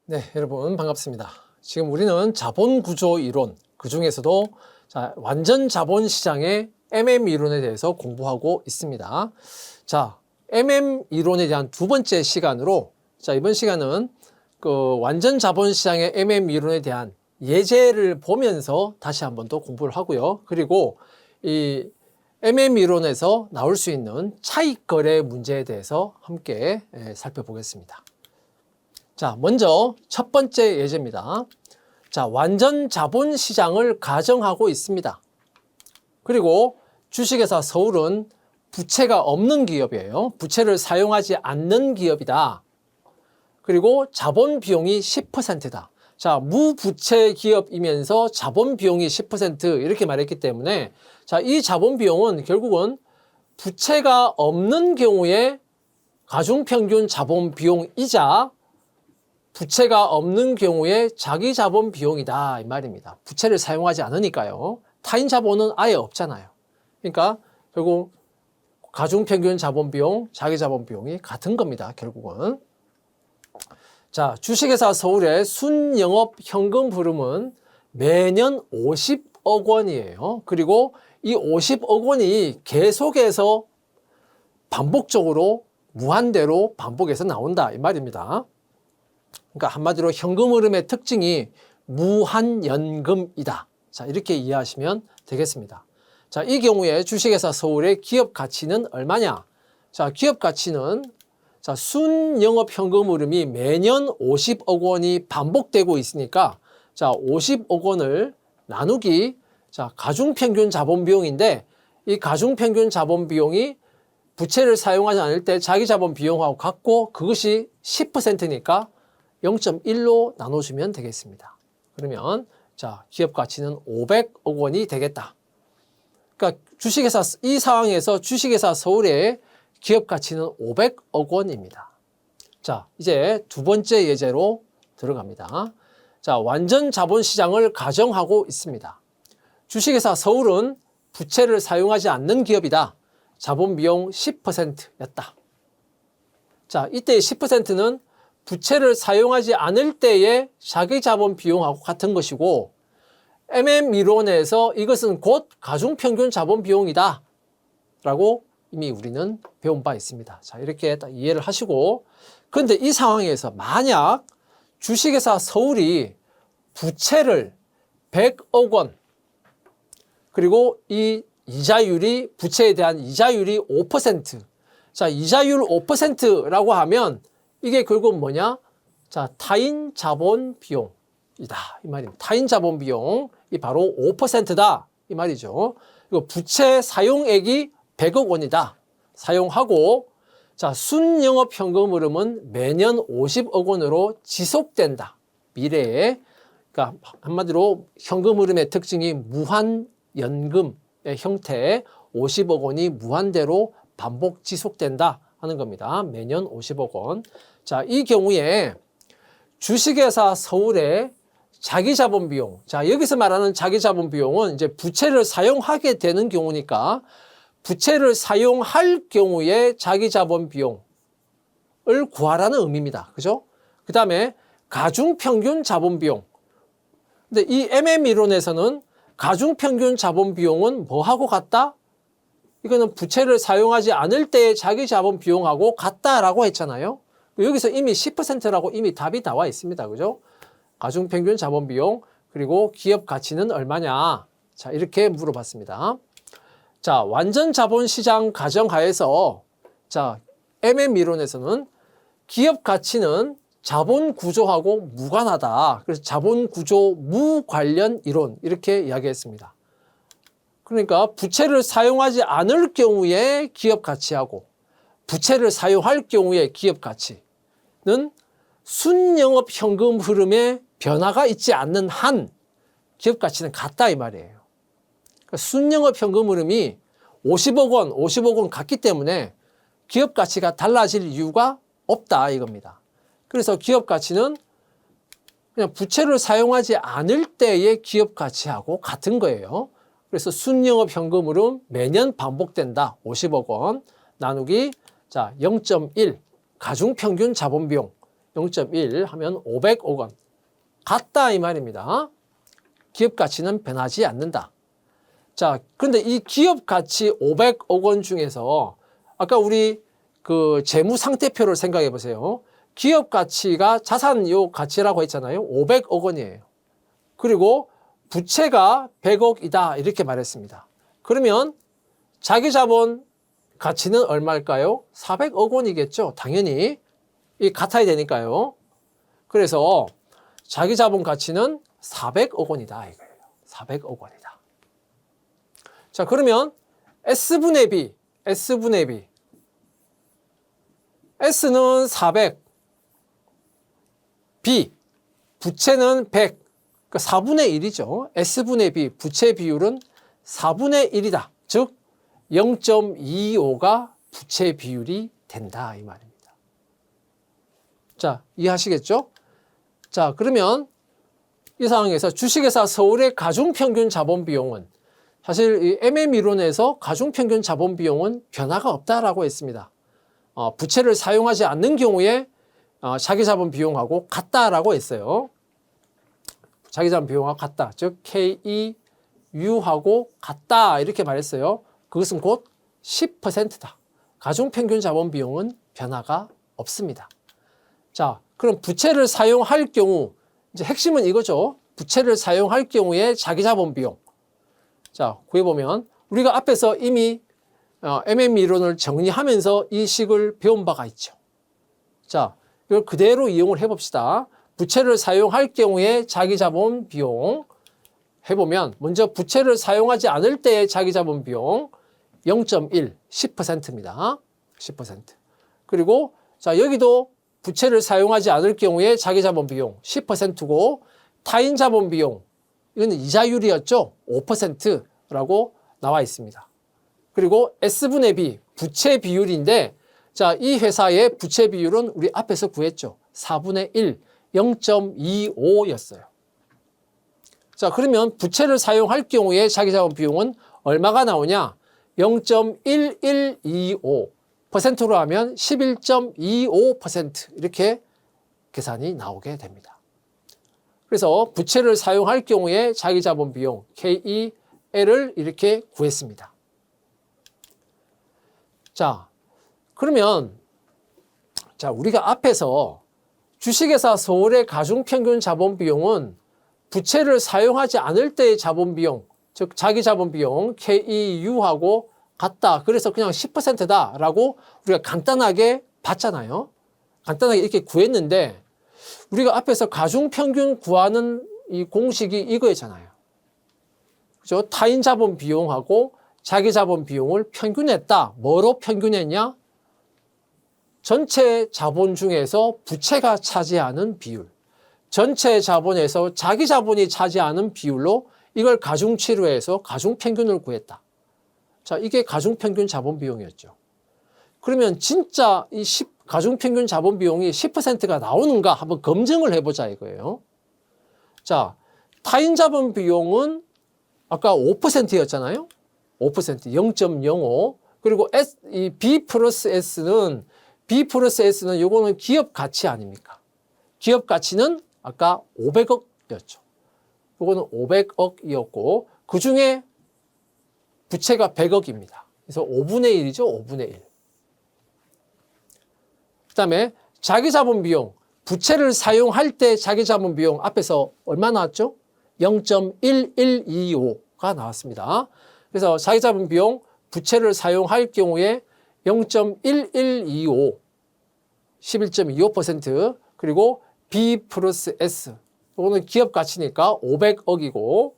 네, 여러분 반갑습니다. 지금 우리는 자본 구조 이론, 그 중에서도 완전 자본 시장의 MM 이론에 대해서 공부하고 있습니다. 자, MM 이론에 대한 두 번째 시간으로 이번 시간은 그 완전 자본 시장의 MM 이론에 대한 예제를 보면서 다시 한번 더 공부를 하고요. 그리고 이 MM 이론에서 나올 수 있는 차익 거래 문제에 대해서 함께 살펴보겠습니다. 자, 먼저 첫 번째 예제입니다. 자, 완전 자본 시장을 가정하고 있습니다. 그리고 주식회사 서울은 부채가 없는 기업이에요. 부채를 사용하지 않는 기업이다. 그리고 자본 비용이 10%다. 자, 무부채 기업이면서 자본 비용이 10% 이렇게 말했기 때문에 자, 이 자본 비용은 결국은 부채가 없는 경우에 가중평균 자본 비용이자 부채가 없는 경우에 자기 자본 비용이다 이 말입니다. 부채를 사용하지 않으니까요. 타인 자본은 아예 없잖아요. 그러니까 결국 가중평균 자본 비용, 자기 자본 비용이 같은 겁니다. 결국은. 자, 주식회사 서울의 순영업 현금 흐름은 매년 50억 원이에요. 그리고 이 50억 원이 계속해서 반복적으로 무한대로 반복해서 나온다 이 말입니다. 그러니까 한마디로 현금 흐름의 특징이 무한연금이다. 자, 이렇게 이해하시면 되겠습니다. 자, 이 경우에 주식회사 서울의 기업 가치는 얼마냐? 자, 기업 가치는 자, 순영업 현금 흐름이 매년 50억 원이 반복되고 있으니까 자, 50억 원을 나누기 자, 가중평균 자본 비용인데 이 가중평균 자본 비용이 부채를 사용하지 않을 때 자기 자본 비용하고 같고 그것이 10%니까 0.1로 나눠주면 되겠습니다. 그러면 자, 기업 가치는 500억 원이 되겠다. 그러니까 주식회사 이 상황에서 주식회사 서울의 기업 가치는 500억 원입니다. 자, 이제 두 번째 예제로 들어갑니다. 자, 완전 자본 시장을 가정하고 있습니다. 주식회사 서울은 부채를 사용하지 않는 기업이다. 자본 비용 10%였다. 자, 이때 10%는 부채를 사용하지 않을 때의 자기 자본 비용하고 같은 것이고 MM 이론에서 이것은 곧 가중평균 자본 비용이다 라고 이미 우리는 배운 바 있습니다. 자, 이렇게 딱 이해를 하시고 그런데 이 상황에서 만약 주식회사 서울이 부채를 100억 원 그리고 이 이자율이 부채에 대한 이자율이 5% 자, 이자율 5%라고 하면 이게 결국 뭐냐? 자, 타인 자본 비용이다. 이 말입니다. 타인 자본 비용이 바로 5%다. 이 말이죠. 그리고 부채 사용액이 100억 원이다. 사용하고, 자, 순영업 현금 흐름은 매년 50억 원으로 지속된다. 미래에. 그러니까 한마디로 현금 흐름의 특징이 무한연금의 형태 50억 원이 무한대로 반복 지속된다. 하는 겁니다. 매년 50억 원. 자, 이 경우에 주식회사 서울의 자기 자본 비용. 자, 여기서 말하는 자기 자본 비용은 이제 부채를 사용하게 되는 경우니까 부채를 사용할 경우에 자기 자본 비용을 구하라는 의미입니다. 그죠? 그 다음에 가중평균 자본 비용. 근데 이 MM 이론에서는 가중평균 자본 비용은 뭐하고 같다? 이거는 부채를 사용하지 않을 때의 자기 자본 비용하고 같다라고 했잖아요. 여기서 이미 10%라고 이미 답이 나와 있습니다. 그죠? 가중평균 자본 비용 그리고 기업 가치는 얼마냐? 자, 이렇게 물어봤습니다. 자, 완전 자본 시장 가정하에서 자, MM 이론에서는 기업 가치는 자본 구조하고 무관하다. 그래서 자본 구조 무관련 이론 이렇게 이야기했습니다. 그러니까 부채를 사용하지 않을 경우에 기업 가치하고 부채를 사용할 경우에 기업 가치는 순영업 현금 흐름에 변화가 있지 않는 한 기업 가치는 같다 이 말이에요. 그러니까 순영업 현금 흐름이 50억 원 같기 때문에 기업 가치가 달라질 이유가 없다 이겁니다. 그래서 기업 가치는 그냥 부채를 사용하지 않을 때의 기업 가치하고 같은 거예요. 그래서 순영업 현금 흐름 매년 반복된다. 50억 원 나누기 자 0.1 가중평균 자본 비용 0.1 하면 500억 원. 같다 이 말입니다. 기업 가치는 변하지 않는다. 자, 그런데 이 기업 가치 500억 원 중에서 아까 우리 그 재무 상태표를 생각해 보세요. 기업 가치가 자산 요 가치라고 했잖아요. 500억 원이에요. 그리고 부채가 100억이다 이렇게 말했습니다. 그러면 자기 자본 가치는 얼마일까요? 400억 원이겠죠. 당연히 이 같아야 되니까요. 그래서 자기 자본 가치는 400억 원이다 이거예요. 400억 원이다. 자, 그러면 S분의 B, S분의 B. S는 400, B, 부채는 100, 그러니까 4분의 1이죠. S분의 B, 부채 비율은 4분의 1이다. 즉 0.25가 부채 비율이 된다 이 말입니다. 자, 이해하시겠죠? 자, 그러면 이 상황에서 주식회사 서울의 가중평균 자본 비용은 사실 이 MM 이론에서 가중평균 자본 비용은 변화가 없다라고 했습니다. 부채를 사용하지 않는 경우에 자기 자본 비용하고 같다라고 했어요. 자기 자본 비용하고 같다. 즉 KEU하고 같다 이렇게 말했어요. 그것은 곧 10%다. 가중평균 자본 비용은 변화가 없습니다. 자, 그럼 부채를 사용할 경우 이제 핵심은 이거죠. 부채를 사용할 경우에 자기 자본 비용. 자, 구해보면 우리가 앞에서 이미 MM 이론을 정리하면서 이 식을 배운 바가 있죠. 자, 이걸 그대로 이용을 해봅시다. 부채를 사용할 경우에 자기 자본 비용 해보면 먼저 부채를 사용하지 않을 때의 자기 자본 비용 0.1, 10%입니다. 10%. 그리고 자, 여기도 부채를 사용하지 않을 경우에 자기 자본 비용 10%고 타인 자본 비용 이건 이자율이었죠. 5%라고 나와 있습니다. 그리고 S분의 B, 부채 비율인데 자, 이 회사의 부채 비율은 우리 앞에서 구했죠. 4분의 1, 0.25였어요. 자, 그러면 부채를 사용할 경우에 자기 자본 비용은 얼마가 나오냐? 0.1125%로 하면 11.25% 이렇게 계산이 나오게 됩니다. 그래서 부채를 사용할 경우에 자기 자본 비용 KEL을 이렇게 구했습니다. 자, 그러면 자, 우리가 앞에서 주식회사 서울의 가중평균 자본 비용은 부채를 사용하지 않을 때의 자본 비용, 즉 자기 자본 비용 KEU하고 같다. 그래서 그냥 10%다라고 우리가 간단하게 봤잖아요. 간단하게 이렇게 구했는데 우리가 앞에서 가중평균 구하는 이 공식이 이거였잖아요. 그죠? 타인 자본 비용하고 자기 자본 비용을 평균했다. 뭐로 평균했냐? 전체 자본 중에서 부채가 차지하는 비율, 전체 자본에서 자기 자본이 차지하는 비율로 이걸 가중치료해서 가중평균을 구했다. 자, 이게 가중평균 자본 비용이었죠. 그러면 진짜 이 가중평균 자본 비용이 10%가 나오는가 한번 검증을 해보자 이거예요. 자, 타인 자본 비용은 아까 5%였잖아요. 5%, 0.05. 그리고 이 B 플러스 S는 요거는 기업 가치 아닙니까? 기업 가치는 아까 500억이었죠. 요거는 500억이었고 그 중에 부채가 100억입니다. 그래서 5분의 1이죠. 5분의 1. 그 다음에 자기 자본 비용. 부채를 사용할 때 자기 자본 비용 앞에서 얼마 나왔죠? 0.1125가 나왔습니다. 그래서 자기 자본 비용 부채를 사용할 경우에 0.1125, 11.25% 그리고 B 플러스 S. 이거는 기업 가치니까 500억이고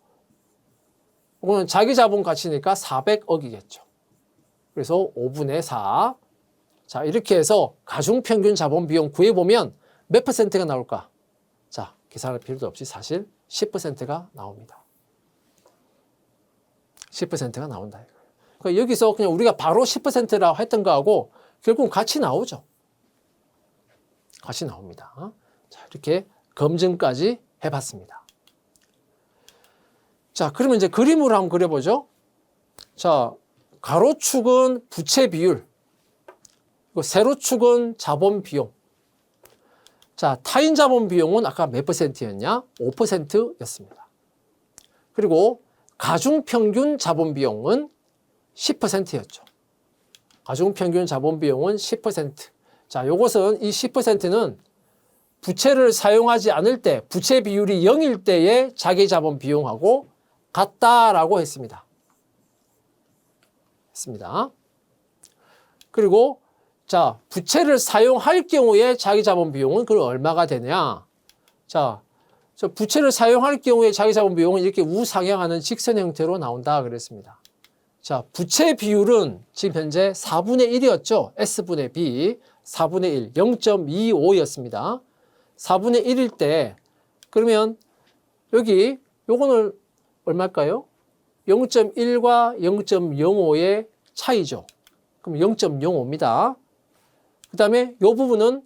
이거는 자기 자본 가치니까 400억이겠죠. 그래서 5분의 4. 자, 이렇게 해서 가중평균 자본 비용 구해보면 몇 %가 나올까? 자, 계산할 필요도 없이 사실 10%가 나옵니다. 10%가 나온다. 그러니까 여기서 그냥 우리가 바로 10%라고 했던 거하고 결국은 같이 나오죠. 같이 나옵니다. 자, 이렇게 검증까지 해봤습니다. 자, 그러면 이제 그림으로 한번 그려보죠. 자, 가로축은 부채 비율, 세로축은 자본 비용. 자, 타인 자본 비용은 아까 몇 %였냐? 5%였습니다. 그리고 가중평균 자본 비용은 10%였죠. 가중평균 자본 비용은 10%. 자, 요것은 이 10%는 부채를 사용하지 않을 때, 부채 비율이 0일 때의 자기 자본 비용하고 같다라고 했습니다. 그리고 자, 부채를 사용할 경우에 자기 자본 비용은 그럼 얼마가 되냐? 자, 부채를 사용할 경우에 자기 자본 비용은 이렇게 우상향하는 직선 형태로 나온다 그랬습니다. 자, 부채 비율은 지금 현재 4분의 1이었죠. S분의 B 4분의 1, 0.25였습니다. 4분의 1일 때 그러면 여기 요거는 얼마일까요? 0.1과 0.05의 차이죠. 그럼 0.05입니다. 그 다음에 이 부분은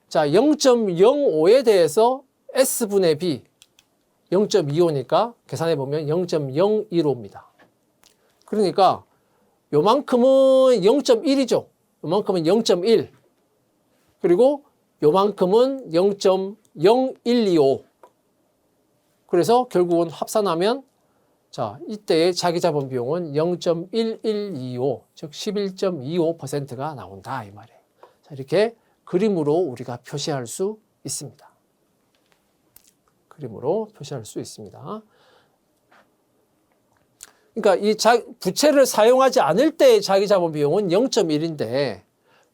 자 0.05에 대해서 S분의 B 0.25니까 계산해 보면 0.015입니다. 그러니까 요만큼은 0.1이죠. 요만큼은 0.1 그리고 요만큼은 0.0125 그래서 결국은 합산하면 자 이때의 자기 자본 비용은 0.1125 즉 11.25%가 나온다 이 말이에요. 자, 이렇게 그림으로 우리가 표시할 수 있습니다. 그림으로 표시할 수 있습니다. 그러니까 이 부채를 사용하지 않을 때의 자기 자본 비용은 0.1인데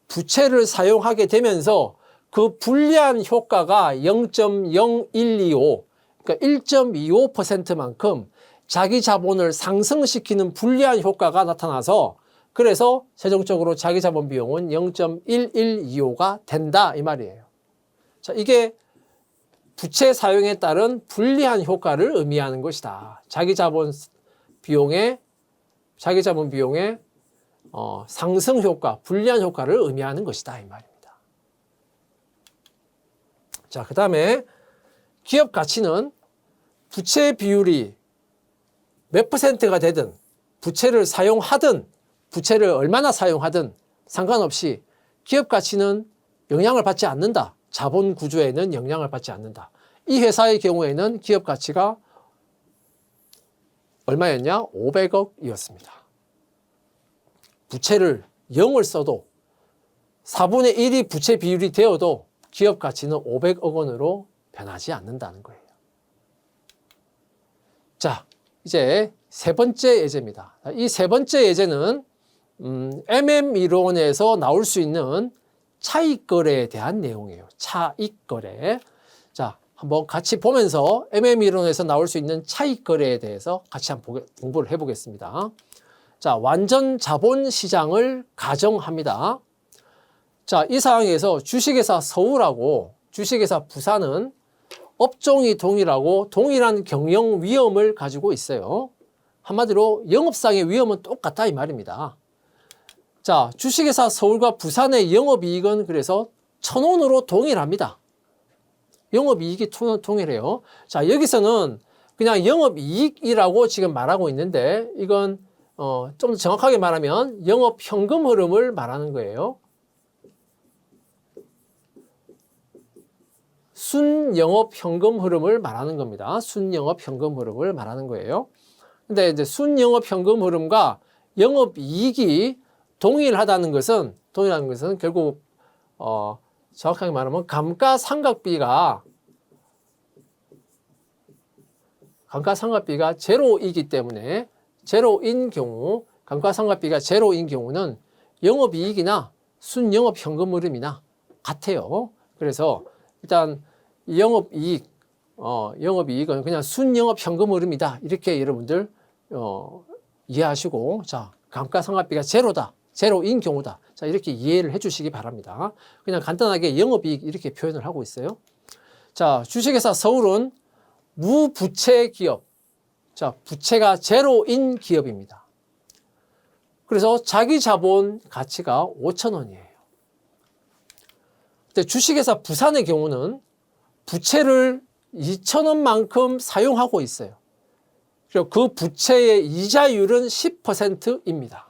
부채를 사용하게 되면서 그 불리한 효과가 0.0125 그러니까 1.25%만큼 자기 자본을 상승시키는 불리한 효과가 나타나서 그래서 최종적으로 자기 자본 비용은 0.1125가 된다 이 말이에요. 자, 이게 부채 사용에 따른 불리한 효과를 의미하는 것이다. 자기 자본 비용의 상승 효과, 불리한 효과를 의미하는 것이다 이 말입니다. 자, 그다음에 기업 가치는 부채 비율이 몇 %가 되든 부채를 사용하든 부채를 얼마나 사용하든 상관없이 기업 가치는 영향을 받지 않는다. 자본 구조에는 영향을 받지 않는다. 이 회사의 경우에는 기업 가치가 얼마였냐? 500억이었습니다. 부채를 0을 써도 4분의 1이 부채 비율이 되어도 기업 가치는 500억 원으로 변하지 않는다는 거예요. 자, 이제 세 번째 예제입니다. 이 세 번째 예제는 MM 이론에서 나올 수 있는 차익거래에 대한 내용이에요. 차익거래. 자, 한번 같이 보면서 MM 이론에서 나올 수 있는 차익거래에 대해서 같이 한번 공부를 해보겠습니다. 자, 완전 자본 시장을 가정합니다. 자, 이 상황에서 주식회사 서울하고 주식회사 부산은 업종이 동일하고 동일한 경영 위험을 가지고 있어요. 한마디로 영업상의 위험은 똑같다 이 말입니다. 자, 주식회사 서울과 부산의 영업이익은 그래서 1,000원으로 동일합니다. 영업이익이 동일해요. 자, 여기서는 그냥 영업이익이라고 지금 말하고 있는데 이건 좀 더 정확하게 말하면 영업현금 흐름을 말하는 거예요. 순영업현금 흐름을 말하는 겁니다. 순영업현금 흐름을 말하는 거예요. 근데 이제 순영업현금 흐름과 영업이익이 동일하다는 것은 결국 정확하게 말하면 감가상각비가 제로이기 때문에 제로인 경우 감가상각비가 제로인 경우는 영업이익이나 순영업현금 흐름이나 같아요. 그래서 일단 영업이익은 그냥 순영업현금 흐름이다. 이렇게 여러분들 이해하시고 자 감가상각비가 제로다. 제로인 경우다. 자, 이렇게 이해를 해 주시기 바랍니다. 그냥 간단하게 영업이익 이렇게 표현을 하고 있어요. 자, 주식회사 서울은 무부채 기업. 자, 부채가 제로인 기업입니다. 그래서 자기 자본 가치가 5,000원이에요. 근데 주식회사 부산의 경우는 부채를 2,000원만큼 사용하고 있어요. 그리고 그 부채의 이자율은 10%입니다.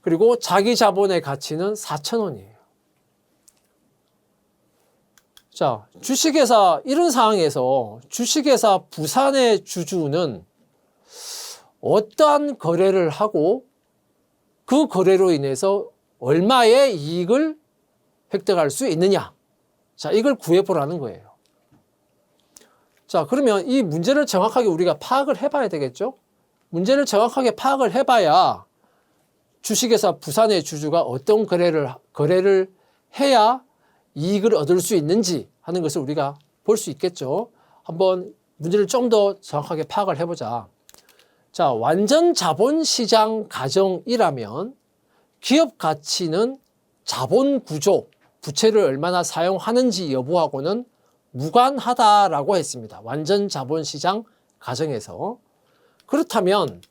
그리고 자기 자본의 가치는 4,000원이에요. 자, 주식회사 이런 상황에서 주식회사 부산의 주주는 어떠한 거래를 하고 그 거래로 인해서 얼마의 이익을 획득할 수 있느냐. 자, 이걸 구해보라는 거예요. 자, 그러면 이 문제를 정확하게 우리가 파악을 해봐야 되겠죠? 문제를 정확하게 파악을 해봐야 주식회사 부산의 주주가 어떤 거래를 해야 이익을 얻을 수 있는지 하는 것을 우리가 볼 수 있겠죠. 한번 문제를 좀 더 정확하게 파악을 해보자. 자, 완전 자본시장 가정이라면 기업 가치는 자본 구조, 부채를 얼마나 사용하는지 여부하고는 무관하다라고 했습니다. 완전 자본시장 가정에서. 그렇다면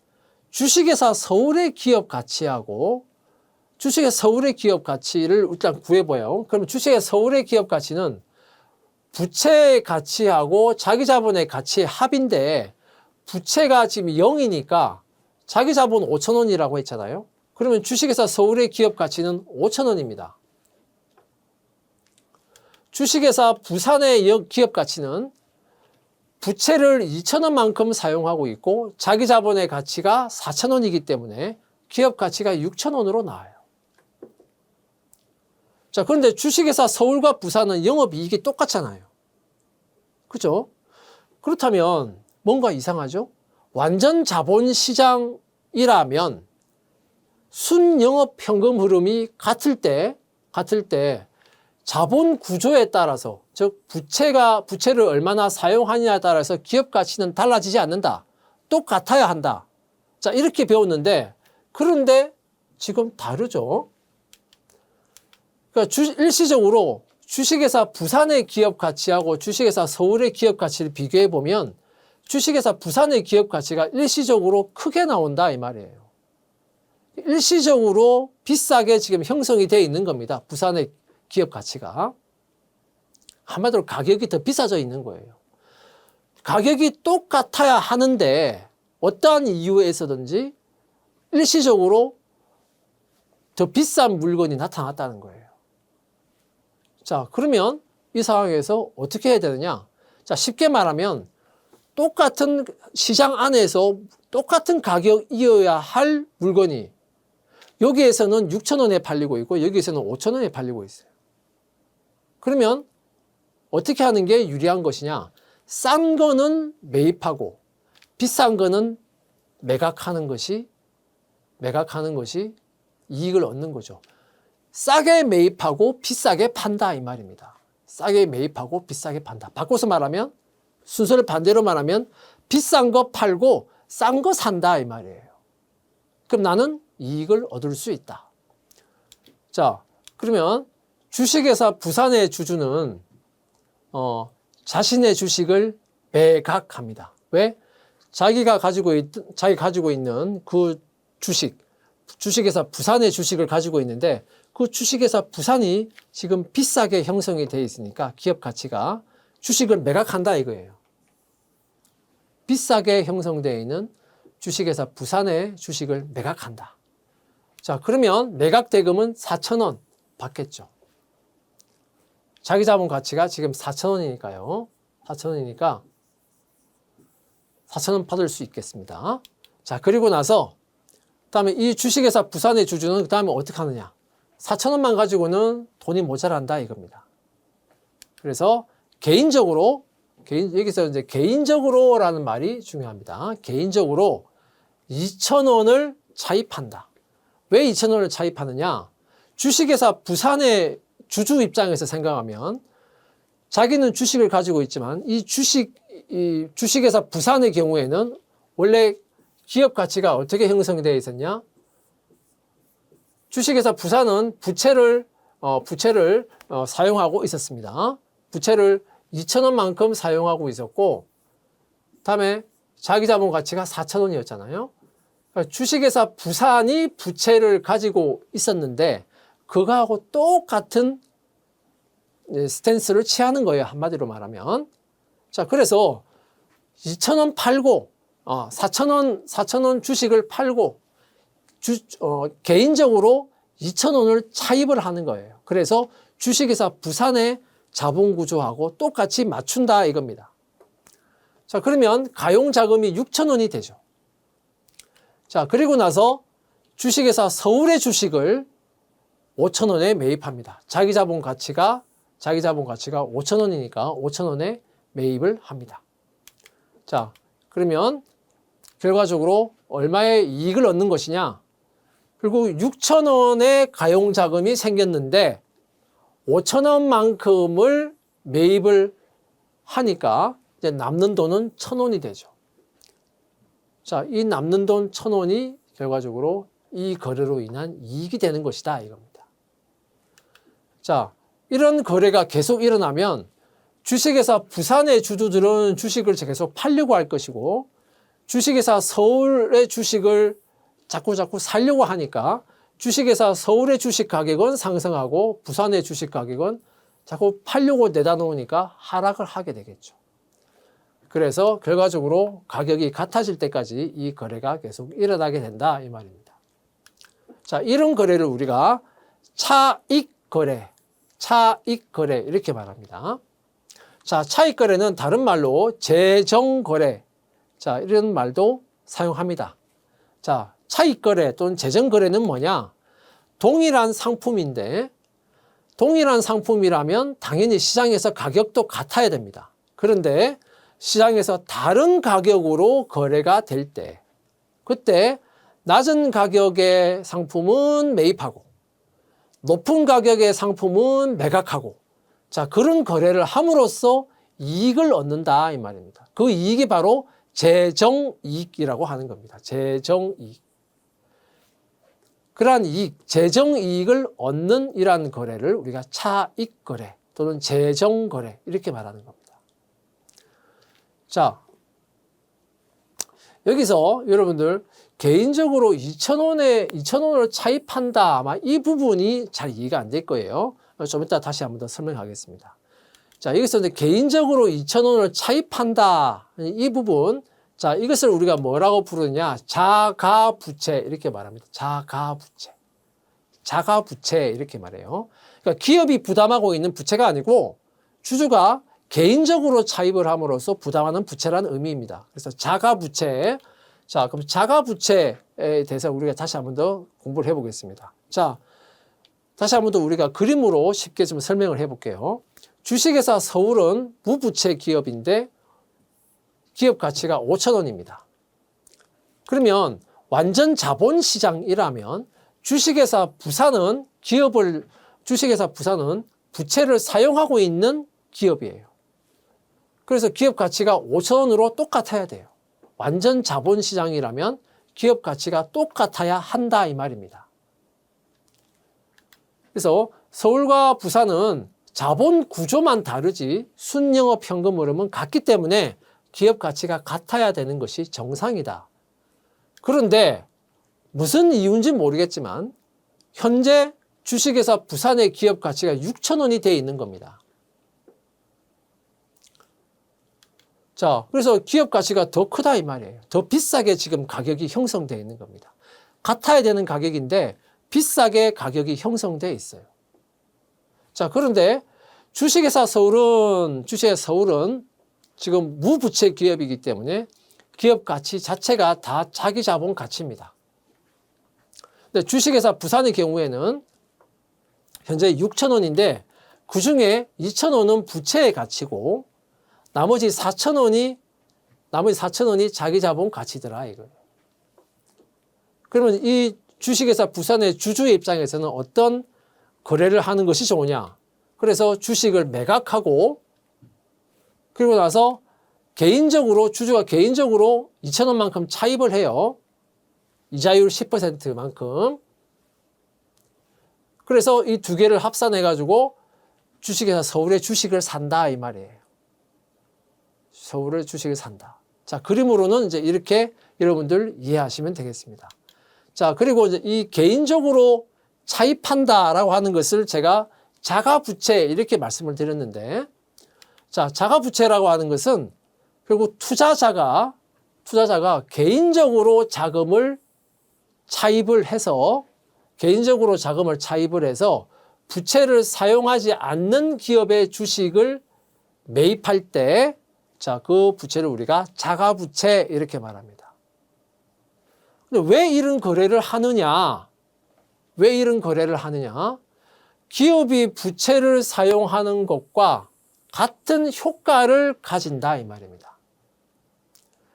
주식회사 서울의 기업 가치하고 주식회사 서울의 기업 가치를 일단 구해봐요. 그럼 주식회사 서울의 기업 가치는 부채 가치하고 자기 자본의 가치의 합인데 부채가 지금 0이니까 자기 자본 5,000원이라고 했잖아요. 그러면 주식회사 서울의 기업 가치는 5,000원입니다. 주식회사 부산의 기업 가치는 부채를 2,000원만큼 사용하고 있고 자기 자본의 가치가 4,000원이기 때문에 기업 가치가 6,000원으로 나와요. 자, 그런데 주식회사 서울과 부산은 영업이익이 똑같잖아요. 그죠? 그렇다면 뭔가 이상하죠? 완전 자본시장이라면 순영업 현금 흐름이 같을 때 자본 구조에 따라서, 즉 부채를 얼마나 사용하느냐에 따라서 기업 가치는 달라지지 않는다. 똑같아야 한다. 자, 이렇게 배웠는데 그런데 지금 다르죠. 그러니까 일시적으로 주식회사 부산의 기업 가치하고 주식회사 서울의 기업 가치를 비교해 보면 주식회사 부산의 기업 가치가 일시적으로 크게 나온다 이 말이에요. 일시적으로 비싸게 지금 형성이 되어 있는 겁니다. 부산의 기업 가치가. 한마디로 가격이 더 비싸져 있는 거예요. 가격이 똑같아야 하는데 어떠한 이유에서든지 일시적으로 더 비싼 물건이 나타났다는 거예요. 자, 그러면 이 상황에서 어떻게 해야 되느냐? 자, 쉽게 말하면 똑같은 시장 안에서 똑같은 가격이어야 할 물건이 여기에서는 6,000원에 팔리고 있고 여기에서는 5,000원에 팔리고 있어요. 그러면 어떻게 하는 게 유리한 것이냐? 싼 거는 매입하고 비싼 거는 매각하는 것이 이익을 얻는 거죠. 싸게 매입하고 비싸게 판다 이 말입니다. 싸게 매입하고 비싸게 판다. 바꿔서 말하면 순서를 반대로 말하면 비싼 거 팔고 싼 거 산다 이 말이에요. 그럼 나는 이익을 얻을 수 있다. 자, 그러면 주식회사 부산의 주주는 자신의 주식을 매각합니다. 왜? 자기가 가지고 있는 그 주식회사 부산의 주식을 가지고 있는데 그 주식회사 부산이 지금 비싸게 형성이 되어 있으니까 기업 가치가 주식을 매각한다 이거예요. 비싸게 형성되어 있는 주식회사 부산의 주식을 매각한다. 자, 그러면 매각 대금은 4,000원 받겠죠. 자기 자본 가치가 지금 4,000원이니까요. 4,000원이니까 4,000원 받을 수 있겠습니다. 자, 그리고 나서 그다음에 이 주식회사 부산의 주주는 그다음에 어떻게 하느냐? 4,000원만 가지고는 돈이 모자란다 이겁니다. 그래서 개인적으로 여기서 이제 개인적으로라는 말이 중요합니다. 개인적으로 2,000원을 차입한다. 왜 2,000원을 차입하느냐? 주식회사 부산의 주주 입장에서 생각하면 자기는 주식을 가지고 있지만 이 주식회사 부산의 경우에는 원래 기업 가치가 어떻게 형성이 되어 있었냐? 주식회사 부산은 부채를 사용하고 있었습니다. 부채를 2,000원만큼 사용하고 있었고, 다음에 자기 자본 가치가 4,000원이었잖아요. 그러니까 주식회사 부산이 부채를 가지고 있었는데 그거하고 똑같은 스탠스를 취하는 거예요. 한마디로 말하면. 자, 그래서 2,000원 팔고 4,000원 주식을 팔고 개인적으로 2,000원을 차입을 하는 거예요. 그래서 주식회사 부산의 자본 구조하고 똑같이 맞춘다 이겁니다. 자, 그러면 가용 자금이 6,000원이 되죠. 자, 그리고 나서 주식회사 서울의 주식을 5,000원에 매입합니다. 자기 자본 가치가 5,000원이니까 5,000원에 매입을 합니다. 자, 그러면 결과적으로 얼마의 이익을 얻는 것이냐? 결국 6,000원의 가용 자금이 생겼는데 5,000원만큼을 매입을 하니까 이제 남는 돈은 1,000원이 되죠. 자, 이 남는 돈 1,000원이 결과적으로 이 거래로 인한 이익이 되는 것이다 이겁니다. 자, 이런 거래가 계속 일어나면 주식회사 부산의 주주들은 주식을 계속 팔려고 할 것이고 주식회사 서울의 주식을 자꾸 살려고 하니까 주식회사 서울의 주식 가격은 상승하고 부산의 주식 가격은 자꾸 팔려고 내다 놓으니까 하락을 하게 되겠죠. 그래서 결과적으로 가격이 같아질 때까지 이 거래가 계속 일어나게 된다 이 말입니다. 자, 이런 거래를 우리가 차익거래 이렇게 말합니다. 자, 차익거래는 다른 말로 재정거래, 자, 이런 말도 사용합니다. 자, 차익거래 또는 재정거래는 뭐냐? 동일한 상품인데 동일한 상품이라면 당연히 시장에서 가격도 같아야 됩니다. 그런데 시장에서 다른 가격으로 거래가 될 때, 그때 낮은 가격의 상품은 매입하고 높은 가격의 상품은 매각하고, 자, 그런 거래를 함으로써 이익을 얻는다 이 말입니다. 그 이익이 바로 재정이익이라고 하는 겁니다. 재정이익. 그러한 이익, 재정이익을 얻는 이러한 거래를 우리가 차익거래 또는 재정거래 이렇게 말하는 겁니다. 자, 여기서 여러분들 개인적으로 2,000원을 차입한다, 아마 이 부분이 잘 이해가 안 될 거예요. 좀 이따 다시 한번 더 설명하겠습니다. 자, 여기서 이제 개인적으로 2,000원을 차입한다, 이 부분, 자, 이것을 우리가 뭐라고 부르느냐? 자가부채 이렇게 말합니다. 자가부채 이렇게 말해요. 그러니까 기업이 부담하고 있는 부채가 아니고 주주가 개인적으로 차입을 함으로써 부담하는 부채라는 의미입니다. 그래서 자가부채. 자, 그럼 자가부채에 대해서 우리가 다시 한번 더 공부를 해보겠습니다. 자, 다시 한번 더 우리가 그림으로 쉽게 좀 설명을 해볼게요. 주식회사 서울은 무부채 기업인데 기업 가치가 5,000원입니다. 그러면 완전 자본시장이라면 주식회사 부산은 부채를 사용하고 있는 기업이에요. 그래서 기업 가치가 5,000원으로 똑같아야 돼요. 완전 자본시장이라면 기업 가치가 똑같아야 한다 이 말입니다. 그래서 서울과 부산은 자본 구조만 다르지 순영업 현금 흐름은 같기 때문에 기업 가치가 같아야 되는 것이 정상이다. 그런데 무슨 이유인지 모르겠지만 현재 주식회사 부산의 기업 가치가 6,000원이 되어 있는 겁니다. 자, 그래서 기업 가치가 더 크다 이 말이에요. 더 비싸게 지금 가격이 형성되어 있는 겁니다. 같아야 되는 가격인데 비싸게 가격이 형성되어 있어요. 자, 그런데 주식회사 서울은 지금 무부채 기업이기 때문에 기업 가치 자체가 다 자기 자본 가치입니다. 근데 주식회사 부산의 경우에는 현재 6,000원인데 그중에 2,000원은 부채의 가치고 나머지 4,000원이 자기 자본 가치더라 이거예요. 그러면 이 주식회사 부산의 주주의 입장에서는 어떤 거래를 하는 것이 좋으냐? 그래서 주식을 매각하고 그리고 나서 주주가 개인적으로 2,000원만큼 차입을 해요. 이자율 10%만큼. 그래서 이 두 개를 합산해가지고 주식회사 서울의 주식을 산다 이 말이에요. 서울의 주식을 산다. 자, 그림으로는 이제 이렇게 여러분들 이해하시면 되겠습니다. 자, 그리고 이제 이 개인적으로 차입한다라고 하는 것을 제가 자가부채 이렇게 말씀을 드렸는데, 자, 자가부채라고 하는 것은 결국 투자자가 개인적으로 자금을 차입을 해서 부채를 사용하지 않는 기업의 주식을 매입할 때, 자, 그 부채를 우리가 자가부채 이렇게 말합니다. 근데 왜 이런 거래를 하느냐? 왜 이런 거래를 하느냐? 기업이 부채를 사용하는 것과 같은 효과를 가진다 이 말입니다.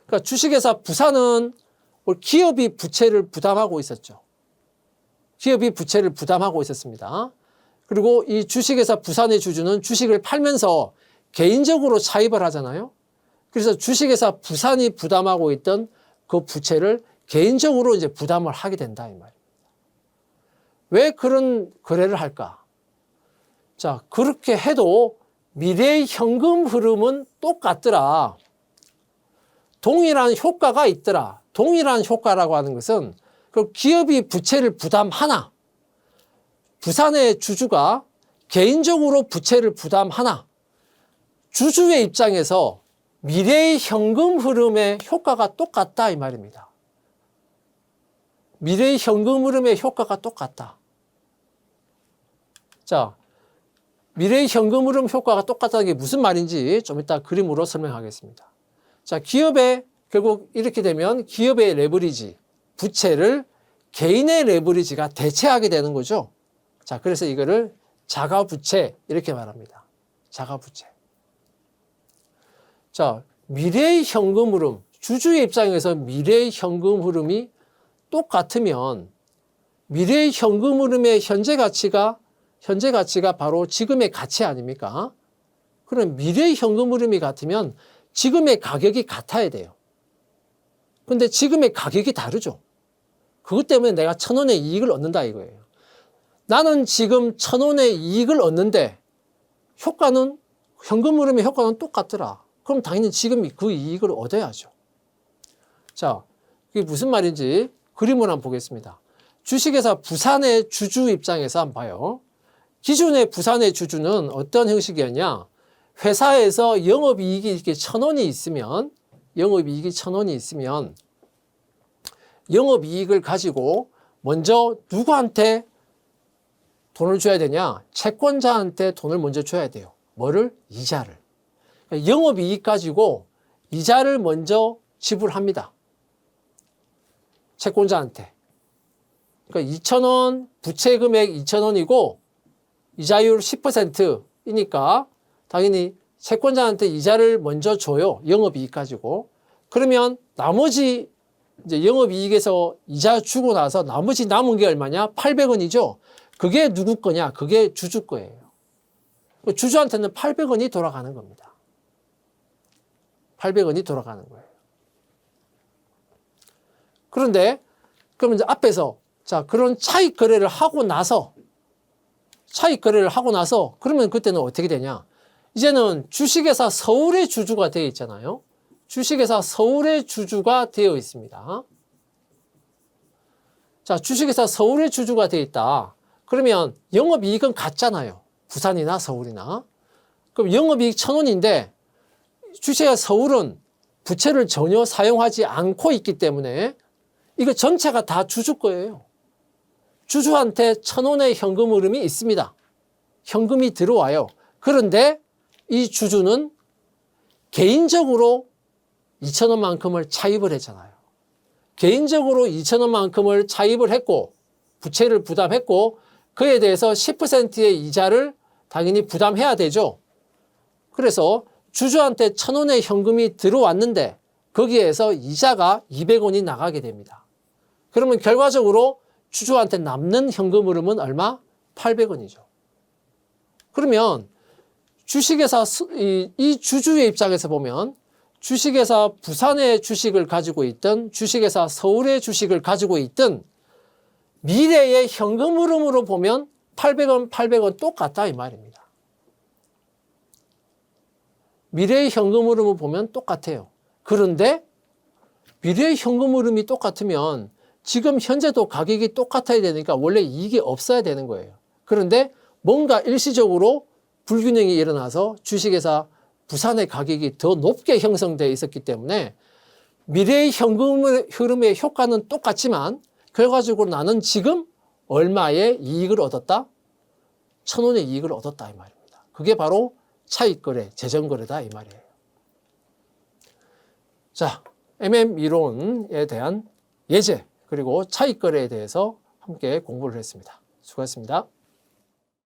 그러니까 주식회사 부산은 기업이 부채를 부담하고 있었죠. 기업이 부채를 부담하고 있었습니다. 그리고 이 주식회사 부산의 주주는 주식을 팔면서 개인적으로 차입을 하잖아요. 그래서 주식회사 부산이 부담하고 있던 그 부채를 개인적으로 이제 부담을 하게 된다 이 말입니다. 왜 그런 거래를 할까? 자, 그렇게 해도 미래의 현금 흐름은 똑같더라. 동일한 효과가 있더라. 동일한 효과라고 하는 것은 그 기업이 부채를 부담하나, 부산의 주주가 개인적으로 부채를 부담하나, 주주의 입장에서 미래의 현금 흐름의 효과가 똑같다 이 말입니다. 미래의 현금 흐름의 효과가 똑같다. 자, 미래의 현금 흐름 효과가 똑같다는 게 무슨 말인지 좀 이따 그림으로 설명하겠습니다. 자, 기업의 결국 이렇게 되면 기업의 레버리지, 부채를 개인의 레버리지가 대체하게 되는 거죠. 자, 그래서 이거를 자가부채 이렇게 말합니다. 자가부채. 자, 미래의 현금 흐름, 주주의 입장에서 미래의 현금 흐름이 똑같으면 미래의 현금 흐름의 현재 가치가 바로 지금의 가치 아닙니까? 그럼 미래의 현금 흐름이 같으면 지금의 가격이 같아야 돼요. 근데 지금의 가격이 다르죠. 그것 때문에 내가 1,000원의 이익을 얻는다 이거예요. 나는 지금 1,000원의 이익을 얻는데 효과는, 현금 흐름의 효과는 똑같더라. 그럼 당연히 지금 그 이익을 얻어야죠. 자, 이게 무슨 말인지 그림을 한번 보겠습니다. 주식회사 부산의 주주 입장에서 한번 봐요. 기존의 부산의 주주는 어떤 형식이었냐? 회사에서 영업이익이 이렇게 1,000원이 있으면, 영업이익이 1,000원이 있으면 영업이익을 가지고 먼저 누구한테 돈을 줘야 되냐? 채권자한테 돈을 먼저 줘야 돼요. 뭐를? 이자를. 영업이익 가지고 이자를 먼저 지불합니다. 채권자한테. 그러니까 2,000원, 부채 금액 2,000원이고 이자율 10%이니까 당연히 채권자한테 이자를 먼저 줘요. 영업이익 가지고. 그러면 나머지 이제 영업이익에서 이자 주고 나서 나머지 남은 게 얼마냐? 800원이죠. 그게 누구 거냐? 그게 주주 거예요. 주주한테는 800원이 돌아가는 겁니다. 800원이 돌아가는 거예요. 그런데 그러면 이제 앞에서 자, 그런 차익 거래를 하고 나서 그러면 그때는 어떻게 되냐? 이제는 주식회사 서울의 주주가 되어 있잖아요. 주식회사 서울의 주주가 되어 있습니다. 자, 주식회사 서울의 주주가 되어 있다. 그러면 영업이익은 같잖아요. 부산이나 서울이나. 그럼 영업이익 1,000원인데 주식회사 서울은 부채를 전혀 사용하지 않고 있기 때문에 이거 전체가 다 주주 거예요. 주주한테 1,000원의 현금 흐름이 있습니다. 현금이 들어와요. 그런데 이 주주는 개인적으로 2,000원만큼을 차입을 했잖아요. 개인적으로 2,000원만큼을 차입을 했고 부채를 부담했고 그에 대해서 10%의 이자를 당연히 부담해야 되죠. 그래서 주주한테 1,000원의 현금이 들어왔는데 거기에서 이자가 200원이 나가게 됩니다. 그러면 결과적으로 주주한테 남는 현금 흐름은 얼마? 800원이죠. 그러면 주식회사, 이 주주의 입장에서 보면 주식회사 부산의 주식을 가지고 있든 주식회사 서울의 주식을 가지고 있든 미래의 현금 흐름으로 보면 800원 똑같다 이 말입니다. 미래의 현금 흐름을 보면 똑같아요. 그런데 미래의 현금 흐름이 똑같으면 지금 현재도 가격이 똑같아야 되니까 원래 이익이 없어야 되는 거예요. 그런데 뭔가 일시적으로 불균형이 일어나서 주식회사 부산의 가격이 더 높게 형성되어 있었기 때문에 미래의 현금 흐름의 효과는 똑같지만 결과적으로 나는 지금 얼마의 이익을 얻었다? 1,000원의 이익을 얻었다 이 말입니다. 그게 바로 차익거래, 재정거래다 이 말이에요. 자, MM 이론에 대한 예제 그리고 차익거래에 대해서 함께 공부를 했습니다. 수고하셨습니다.